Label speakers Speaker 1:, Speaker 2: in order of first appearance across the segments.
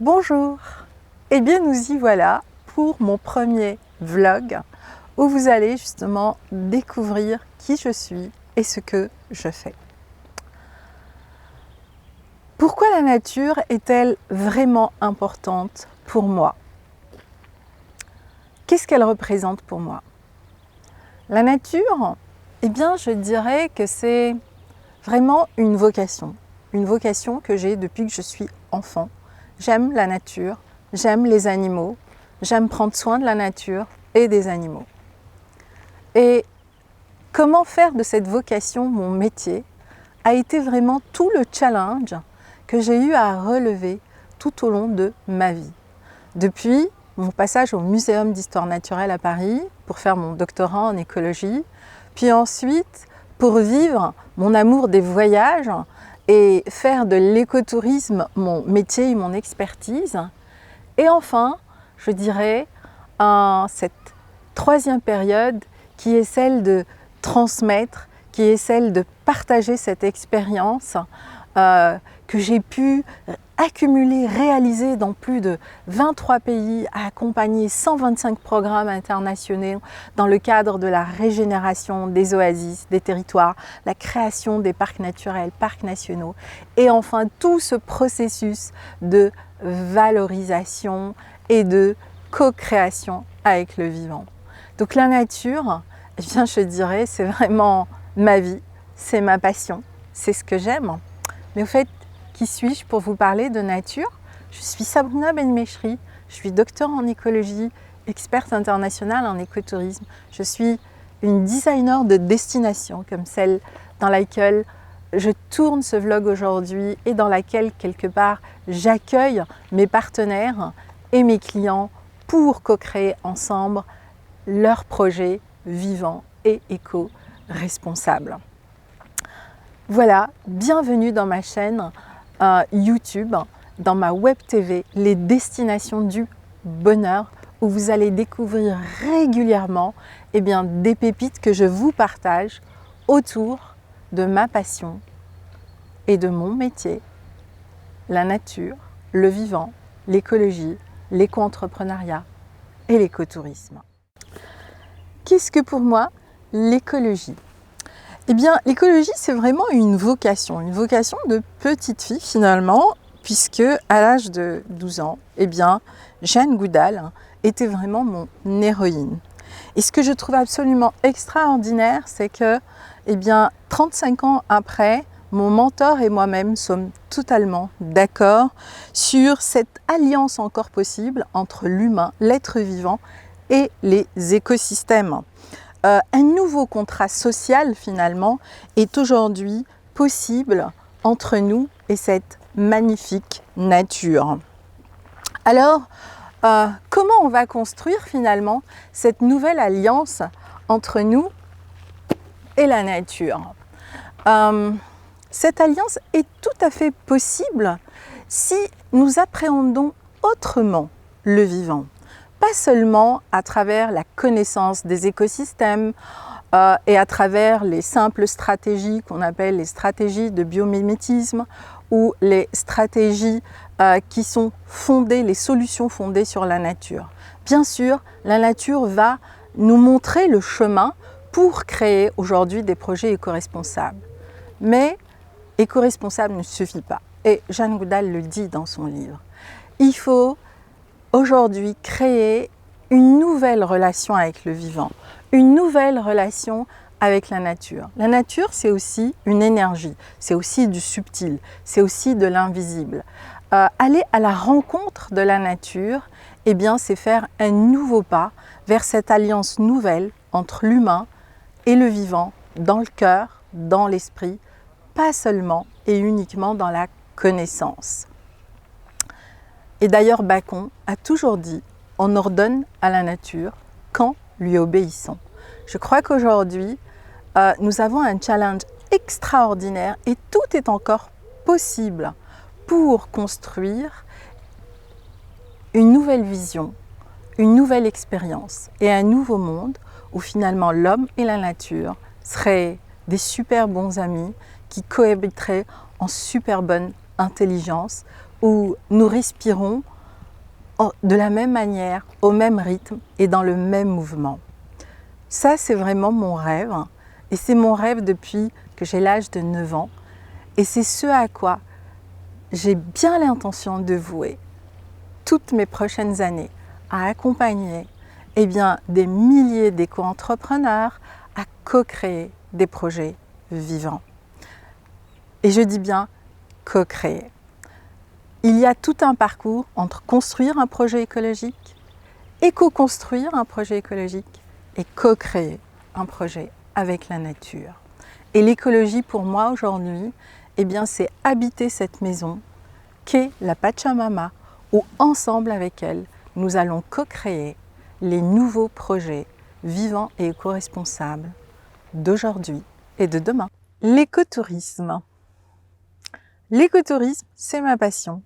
Speaker 1: Bonjour! Eh bien nous y voilà pour mon premier vlog où vous allez justement découvrir qui je suis et ce que je fais. Pourquoi la nature est-elle vraiment importante pour moi? Qu'est-ce qu'elle représente pour moi? La nature, eh bien je dirais que c'est vraiment une vocation que j'ai depuis que je suis enfant. J'aime la nature, j'aime les animaux, j'aime prendre soin de la nature et des animaux. Et comment faire de cette vocation mon métier a été vraiment tout le challenge que j'ai eu à relever tout au long de ma vie. Depuis mon passage au Muséum d'Histoire Naturelle à Paris pour faire mon doctorat en écologie, puis ensuite pour vivre mon amour des voyages et faire de l'écotourisme mon métier et mon expertise. Et enfin, je dirais, cette troisième période qui est celle de transmettre, qui est celle de partager cette expérience que j'ai pu accumuler, réaliser dans plus de 23 pays, à accompagner 125 programmes internationaux dans le cadre de la régénération des oasis, des territoires, la création des parcs naturels, parcs nationaux, et enfin tout ce processus de valorisation et de co-création avec le vivant. Donc la nature, eh bien je dirais, c'est vraiment ma vie, c'est ma passion, c'est ce que j'aime. Mais au fait, qui suis-je pour vous parler de nature? Je suis Sabrina Benmechri, je suis docteur en écologie, experte internationale en écotourisme. Je suis une designer de destination comme celle dans laquelle je tourne ce vlog aujourd'hui et dans laquelle quelque part j'accueille mes partenaires et mes clients pour co-créer ensemble leurs projets vivants et éco-responsables. Voilà, bienvenue dans ma chaîne YouTube, dans ma web TV, les destinations du bonheur, où vous allez découvrir régulièrement des pépites que je vous partage autour de ma passion et de mon métier, la nature, le vivant, l'écologie, l'éco-entrepreneuriat et l'écotourisme. Qu'est-ce que pour moi l'écologie? Eh bien, l'écologie, c'est vraiment une vocation de petite fille finalement, puisque à l'âge de 12 ans, Jane Goodall était vraiment mon héroïne. Et ce que je trouve absolument extraordinaire, c'est que 35 ans après, mon mentor et moi-même sommes totalement d'accord sur cette alliance encore possible entre l'humain, l'être vivant et les écosystèmes. Un nouveau contrat social finalement est aujourd'hui possible entre nous et cette magnifique nature. Alors, comment on va construire finalement cette nouvelle alliance entre nous et la nature? Cette alliance est tout à fait possible si nous appréhendons autrement le vivant. Pas seulement à travers la connaissance des écosystèmes et à travers les simples stratégies qu'on appelle les stratégies de biomimétisme ou les stratégies qui sont fondées, les solutions fondées sur la nature. Bien sûr, la nature va nous montrer le chemin pour créer aujourd'hui des projets éco-responsables. Mais éco-responsable ne suffit pas. Et Jane Goodall le dit dans son livre. Il faut aujourd'hui créer une nouvelle relation avec le vivant, une nouvelle relation avec la nature. La nature, c'est aussi une énergie, c'est aussi du subtil, c'est aussi de l'invisible. Aller à la rencontre de la nature, c'est faire un nouveau pas vers cette alliance nouvelle entre l'humain et le vivant, dans le cœur, dans l'esprit, pas seulement et uniquement dans la connaissance. Et d'ailleurs, Bacon a toujours dit « on ordonne à la nature quand lui obéissons ». Je crois qu'aujourd'hui, nous avons un challenge extraordinaire et tout est encore possible pour construire une nouvelle vision, une nouvelle expérience et un nouveau monde où finalement l'homme et la nature seraient des super bons amis qui cohabiteraient en super bonne intelligence où nous respirons de la même manière, au même rythme et dans le même mouvement. Ça, c'est vraiment mon rêve. Et c'est mon rêve depuis que j'ai l'âge de 9 ans. Et c'est ce à quoi j'ai bien l'intention de vouer toutes mes prochaines années, à accompagner des milliers d'éco-entrepreneurs à co-créer des projets vivants. Et je dis bien co-créer. Il y a tout un parcours entre construire un projet écologique, éco-construire un projet écologique et co-créer un projet avec la nature. Et l'écologie pour moi aujourd'hui, c'est habiter cette maison qu'est la Pachamama, où ensemble avec elle, nous allons co-créer les nouveaux projets vivants et éco-responsables d'aujourd'hui et de demain. L'écotourisme. L'écotourisme, c'est ma passion.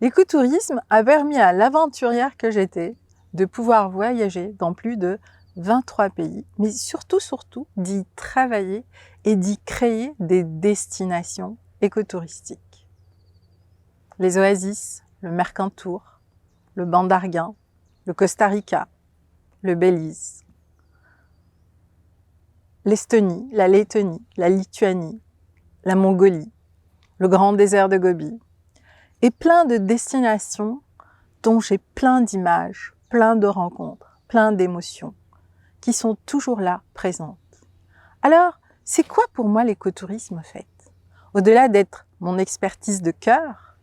Speaker 1: L'écotourisme a permis à l'aventurière que j'étais de pouvoir voyager dans plus de 23 pays, mais surtout d'y travailler et d'y créer des destinations écotouristiques. Les oasis, le Mercantour, le Banc d'Arguin, le Costa Rica, le Belize, l'Estonie, la Lettonie, la Lituanie, la Mongolie, le grand désert de Gobi, et plein de destinations dont j'ai plein d'images, plein de rencontres, plein d'émotions, qui sont toujours là, présentes. Alors, c'est quoi pour moi l'écotourisme en fait? Au-delà d'être mon expertise de cœur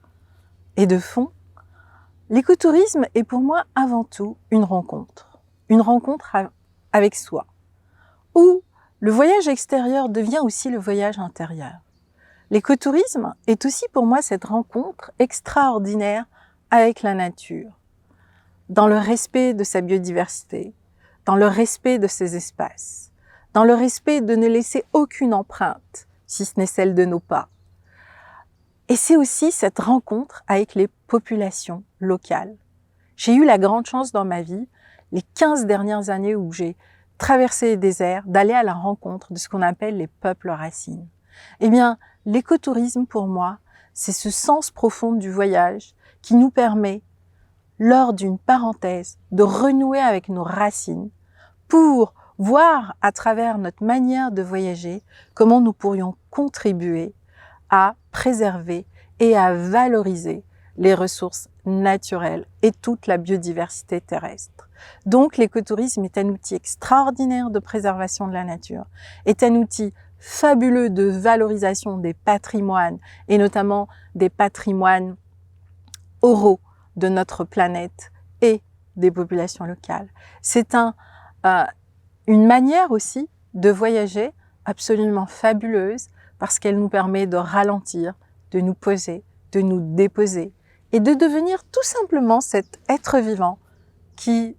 Speaker 1: et de fond, l'écotourisme est pour moi avant tout une rencontre avec soi, où le voyage extérieur devient aussi le voyage intérieur. L'écotourisme est aussi pour moi cette rencontre extraordinaire avec la nature, dans le respect de sa biodiversité, dans le respect de ses espaces, dans le respect de ne laisser aucune empreinte, si ce n'est celle de nos pas. Et c'est aussi cette rencontre avec les populations locales. J'ai eu la grande chance dans ma vie, les 15 dernières années où j'ai traversé les déserts, d'aller à la rencontre de ce qu'on appelle les peuples racines. L'écotourisme pour moi, c'est ce sens profond du voyage qui nous permet, lors d'une parenthèse, de renouer avec nos racines pour voir à travers notre manière de voyager comment nous pourrions contribuer à préserver et à valoriser les ressources naturelles et toute la biodiversité terrestre. Donc l'écotourisme est un outil extraordinaire de préservation de la nature, est un outil fabuleux de valorisation des patrimoines et notamment des patrimoines oraux de notre planète et des populations locales. C'est une manière aussi de voyager absolument fabuleuse parce qu'elle nous permet de ralentir, de nous poser, de nous déposer et de devenir tout simplement cet être vivant qui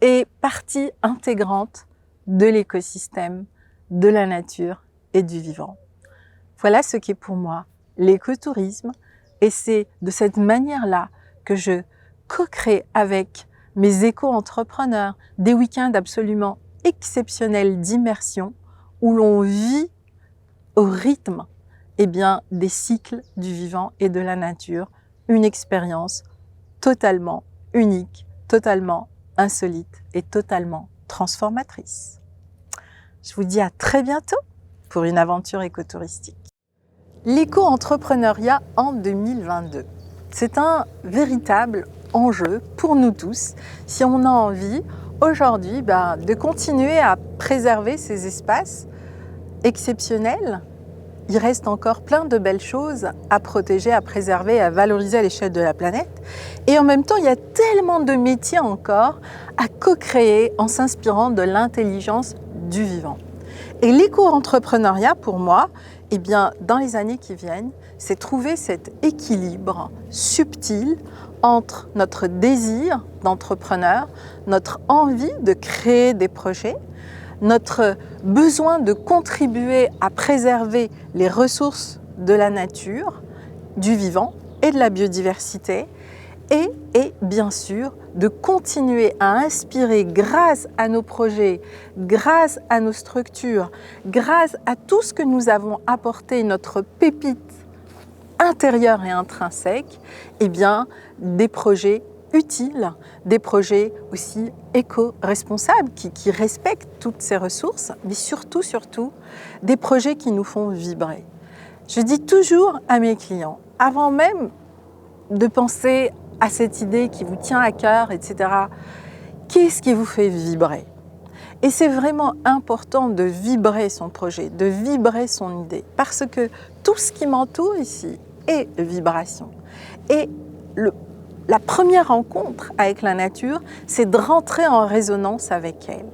Speaker 1: est partie intégrante de l'écosystème, de la nature et du vivant. Voilà ce qu'est pour moi l'écotourisme et c'est de cette manière-là que je co-crée avec mes éco-entrepreneurs des week-ends absolument exceptionnels d'immersion où l'on vit au rythme des cycles du vivant et de la nature, une expérience totalement unique, totalement insolite et totalement transformatrice. Je vous dis à très bientôt pour une aventure écotouristique. L'éco-entrepreneuriat en 2022. C'est un véritable enjeu pour nous tous si on a envie aujourd'hui de continuer à préserver ces espaces exceptionnels. Il reste encore plein de belles choses à protéger, à préserver, à valoriser à l'échelle de la planète. Et en même temps, il y a tellement de métiers encore à co-créer en s'inspirant de l'intelligence du vivant. Et l'éco-entrepreneuriat, pour moi, dans les années qui viennent, c'est trouver cet équilibre subtil entre notre désir d'entrepreneur, notre envie de créer des projets, notre besoin de contribuer à préserver les ressources de la nature, du vivant et de la biodiversité, et bien sûr de continuer à inspirer grâce à nos projets, grâce à nos structures, grâce à tout ce que nous avons apporté, notre pépite intérieurs et intrinsèques, eh bien, des projets utiles, des projets aussi éco-responsables qui respectent toutes ces ressources, mais surtout, des projets qui nous font vibrer. Je dis toujours à mes clients, avant même de penser à cette idée qui vous tient à cœur, etc., qu'est-ce qui vous fait vibrer? Et c'est vraiment important de vibrer son projet, de vibrer son idée, parce que tout ce qui m'entoure ici est vibration. Et la première rencontre avec la nature, c'est de rentrer en résonance avec elle.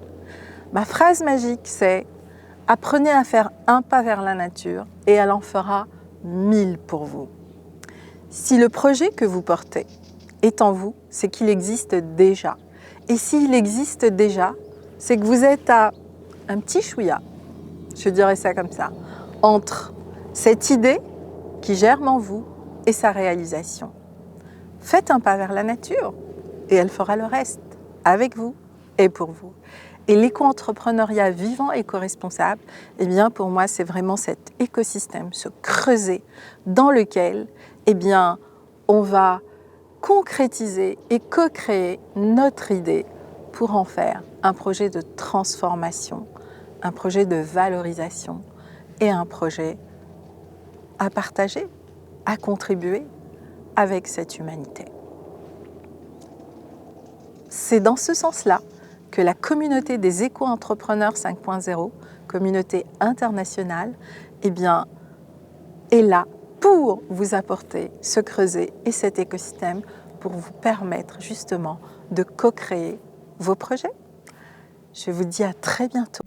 Speaker 1: Ma phrase magique, c'est « Apprenez à faire un pas vers la nature et elle en fera 1000 pour vous ». Si le projet que vous portez est en vous, c'est qu'il existe déjà. Et s'il existe déjà, c'est que vous êtes à un petit chouïa, je dirais ça comme ça, entre cette idée qui germe en vous et sa réalisation. Faites un pas vers la nature et elle fera le reste, avec vous et pour vous. Et l'éco-entrepreneuriat vivant éco-responsable, eh bien pour moi c'est vraiment cet écosystème, ce creuset dans lequel eh bien, on va concrétiser et co-créer notre idée pour en faire un projet de transformation, un projet de valorisation et un projet à partager, à contribuer avec cette humanité. C'est dans ce sens-là que la communauté des éco-entrepreneurs 5.0, communauté internationale, eh bien, est là pour vous apporter ce creuset et cet écosystème pour vous permettre justement de co-créer vos projets. Je vous dis à très bientôt.